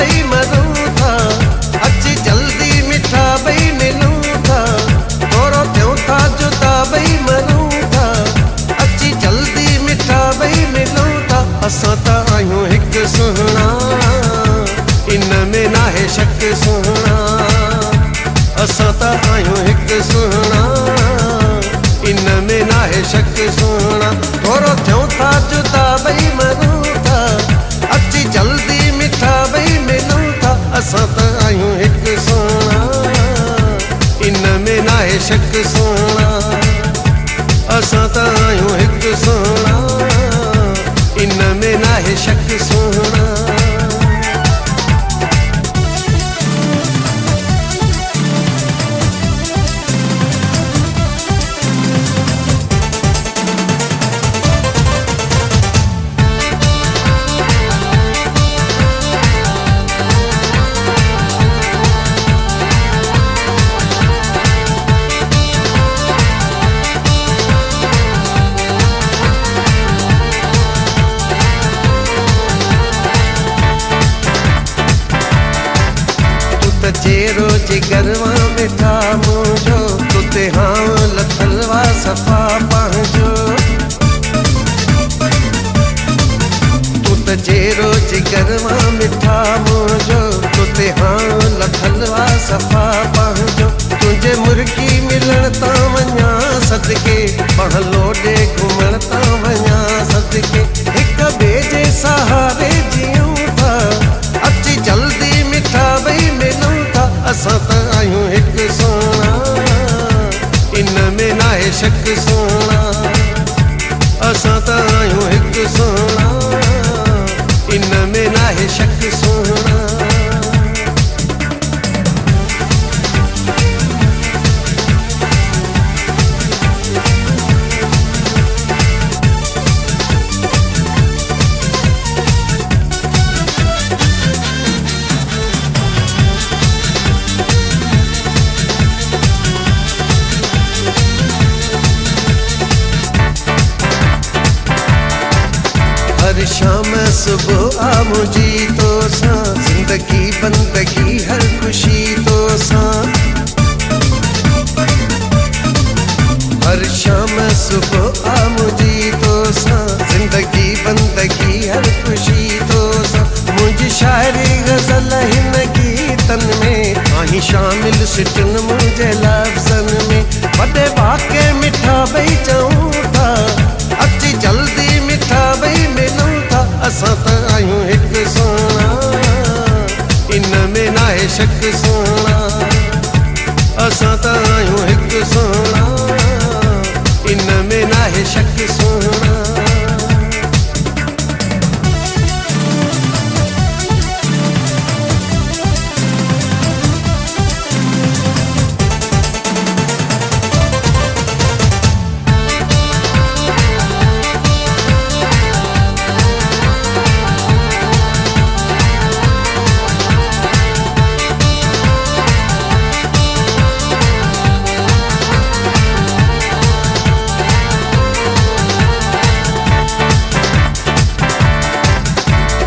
बई मरूं था, अची जल्दी मिठा बई मिलूं था, थोरो थियूं था जुदा बई मरूं था, अची जल्दी मिठा बई मिलूं था। असां त आहियूं हिकु सुहिणा, इन में नाहे शक सुहिणा, असां त आहियूं हिकु सुहिणा, इन में नाहे शक सुहिणा। थोरो थियूं था जुदा बई मरूं था, अची जल्दी मिठा बई मिलूं था। असां त आहियूं हिकु सुहिणा, इन में नाहे शक सुहिणा, असां त आहियूं हिकु सुहिणा, इन में नाहे शक सुहिणा। चेरो जिगरवा मिठा मुंहिंजो, तुते हाँ लथलवा सफ़ा पंहिंजो, तू त चेरो जिगरवा मिठा मुंहिंजो, तुते हाँ लथलवा सफ़ा पंहिंजो। तुंहिंजे मुर्गी मिलण तां वञा सदके, पहलो ॾे घुमण तां वञा सदके, हिक ॿिए जे सहारे जियूं था, अची जल्दी मिठा बई मिलूं था। असां त आहियूं हिकु सुहिणा, इन में नाहे शक सुहिणा, असां त आहियूं हिकु सुहिणा, इन में नाहे शक सुहिणा। हर शाम सुबह आ मुझी तो सा, जिंदगी बंदगी हर खुशी तो सा, हर शाम सुबह आ मुझी तो सा, जिंदगी बंदगी हर खुशी तो सा। मुझी शायरी गजल हिन गीतन में आही शामिल सिटन मुझे लफ्ज़न में, वॾे वाके मिठा बई चऊं था, अची जल्दी मिठा बई मिलूं था। असां त आहियूं हिकु सुहिणा, इन में नाहे शक सुहिणा, असां त आहियूं हिकु सुहिणा, इन में नाहे शक सुहिणा।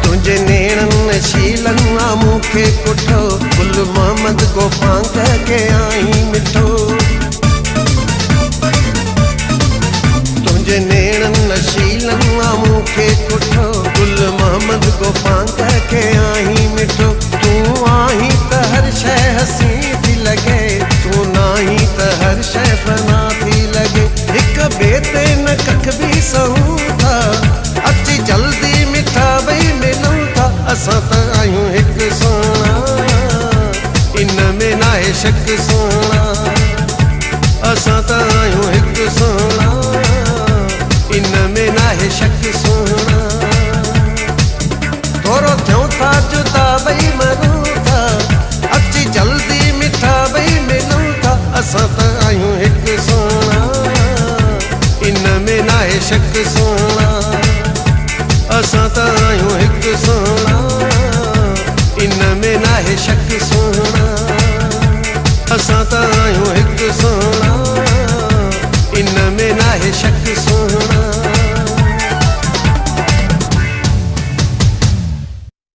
तुंहिंजे नेणनि शीलनि मां मूंखे कुठो, गुल मोहम्मद को पांग के आई मिठो, तुंहिंजे नेणनि शीलनि मां मूंखे कुठो, गुल मोहम्मद को पांग के आई मिठो। तूं आहीं त हर शइ हसी थी लॻे, तूं नाही त हर शइ फना थी लॻे, हिक ॿिए ते न कख बि सहूं था, अची जल्दी मिठा बई मिलूं था। असां त आहियूं हिकु सुहिणा, इन में नाहे शक सुहिणा, असां त आहियूं हिकु सुहिणा, इन में नाहे शक सुहिणा। थोरो थियूं था जुदा बई मरूं था, अची जल्दी मिठा बई मिलूं था। असां त आहियूं हिकु सुहिणा, इन में नाहे शक सुहिणा, असां त आहियूं हिकु सुहिणा, इन में नाहे शक सुहिणा, असां त आहियूं हिकु सुहिणा, इन में नाहे शक